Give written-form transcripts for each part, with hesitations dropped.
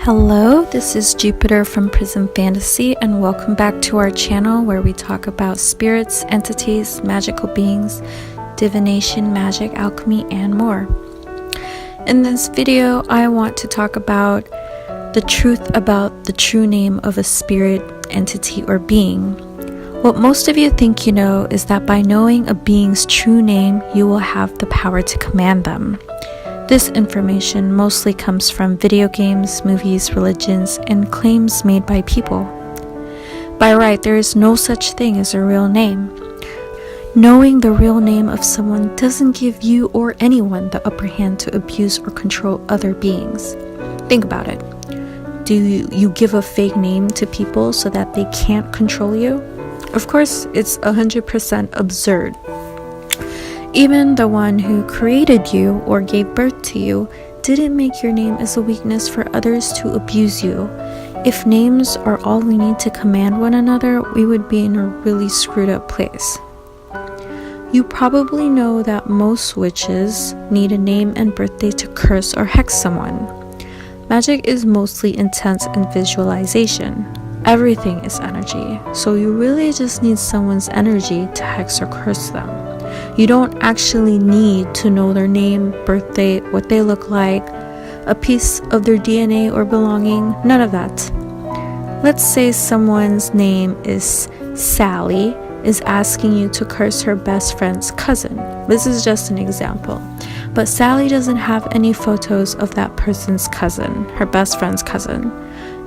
Hello, this is Jupiter from Prism Fantasy, and welcome back to our channel where we talk about spirits, entities, magical beings, divination, magic, alchemy, and more. In this video, I want to talk about the truth about the true name of a spirit, entity, or being. What most of you think you know is that by knowing a being's true name, you will have the power to command them. This information mostly comes from video games, movies, religions, and claims made by people. By right, there is no such thing as a real name. Knowing the real name of someone doesn't give you or anyone the upper hand to abuse or control other beings. Think about it. Do you give a fake name to people so that they can't control you? Of course, it's 100% absurd. Even the one who created you or gave birth to you didn't make your name as a weakness for others to abuse you. If names are all we need to command one another, we would be in a really screwed up place. You probably know that most witches need a name and birthday to curse or hex someone. Magic is mostly intent and visualization. Everything is energy, so you really just need someone's energy to hex or curse them. You don't actually need to know their name, birthday, what they look like, a piece of their DNA or belonging, none of that. Let's say someone's name is Sally is asking you to curse her best friend's cousin. This is just an example. But Sally doesn't have any photos of that person's cousin, her best friend's cousin.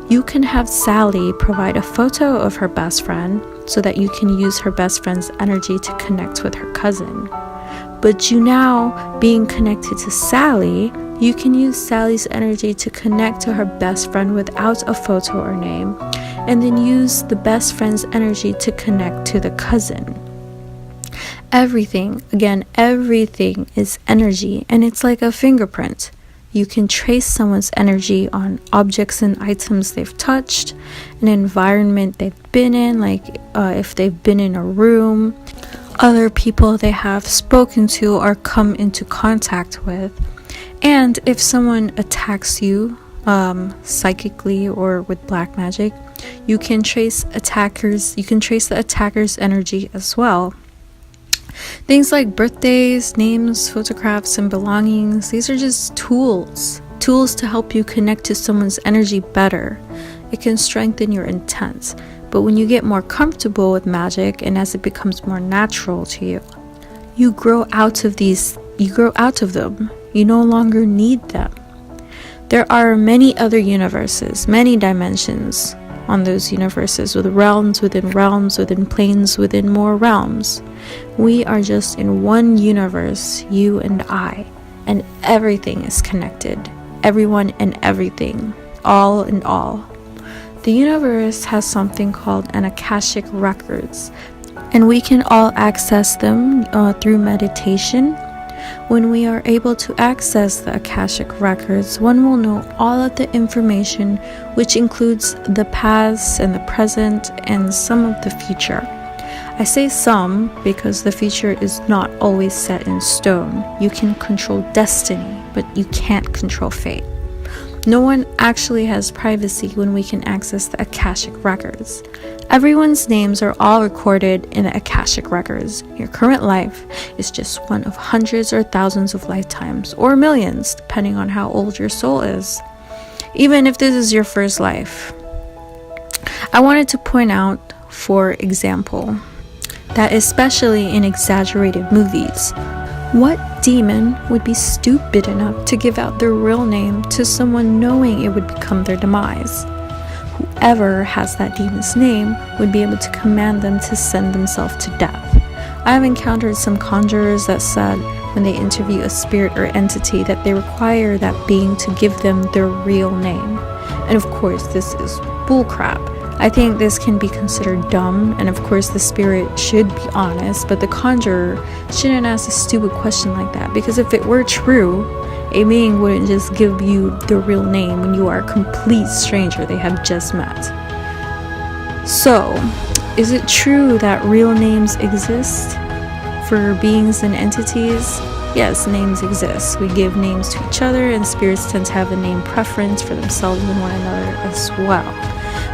You can have Sally provide a photo of her best friend so that you can use her best friend's energy to connect with her cousin. But you now, being connected to Sally, you can use Sally's energy to connect to her best friend without a photo or name, and then use the best friend's energy to connect to the cousin. Everything is energy, and it's like a fingerprint. You can trace someone's energy on objects and items they've touched, an environment they've been in, like if they've been in a room, other people they have spoken to or come into contact with. And if someone attacks you psychically or with black magic, you can trace the attacker's energy as well. Things like birthdays, names, photographs, and belongings, these are just tools to help you connect to someone's energy better. It can strengthen your intent. But when you get more comfortable with magic and as it becomes more natural to you, you grow out of them. You no longer need them. There are many other universes, many dimensions on those universes, with realms within planes within more realms. We are just in one universe, you and I, and everything is connected. Everyone and everything, all in all. The universe has something called an Akashic Records, and we can all access them through meditation. When we are able to access the Akashic Records, one will know all of the information, which includes the past and the present and some of the future. I say some because the future is not always set in stone. You can control destiny, but you can't control fate. No one actually has privacy when we can access the Akashic Records. Everyone's names are all recorded in the Akashic Records. Your current life is just one of hundreds or thousands of lifetimes, or millions, depending on how old your soul is. Even if this is your first life. I wanted to point out, for example, that especially in exaggerated movies, what demon would be stupid enough to give out their real name to someone knowing it would become their demise? Whoever has that demon's name would be able to command them to send themselves to death. I have encountered some conjurers that said when they interview a spirit or entity that they require that being to give them their real name. And of course, this is bullcrap. I think this can be considered dumb, and of course the spirit should be honest, but the conjurer shouldn't ask a stupid question like that, because if it were true, a being wouldn't just give you the real name when you are a complete stranger they have just met. So, is it true that real names exist for beings and entities? Yes, names exist. We give names to each other, and spirits tend to have a name preference for themselves and one another as well.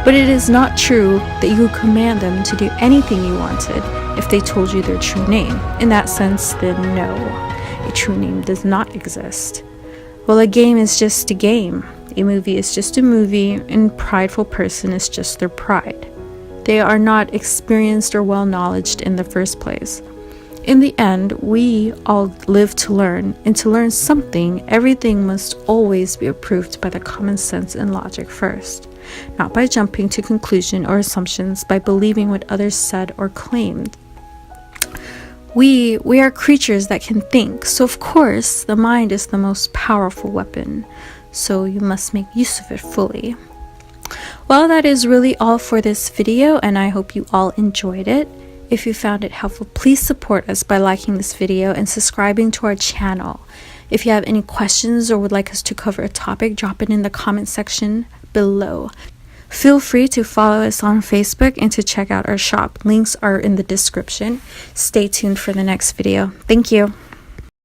But it is not true that you could command them to do anything you wanted if they told you their true name. In that sense, then no, a true name does not exist. Well, a game is just a game. A movie is just a movie, and a prideful person is just their pride. They are not experienced or well-knowledged in the first place. In the end, we all live to learn, and to learn something, everything must always be approved by the common sense and logic first, not by jumping to conclusion or assumptions, by believing what others said or claimed. We are creatures that can think, so of course, the mind is the most powerful weapon, so you must make use of it fully. Well, that is really all for this video, and I hope you all enjoyed it. If you found it helpful, please support us by liking this video and subscribing to our channel. If you have any questions or would like us to cover a topic, drop it in the comment section below. Feel free to follow us on Facebook and to check out our shop. Links are in the description. Stay tuned for the next video. Thank you.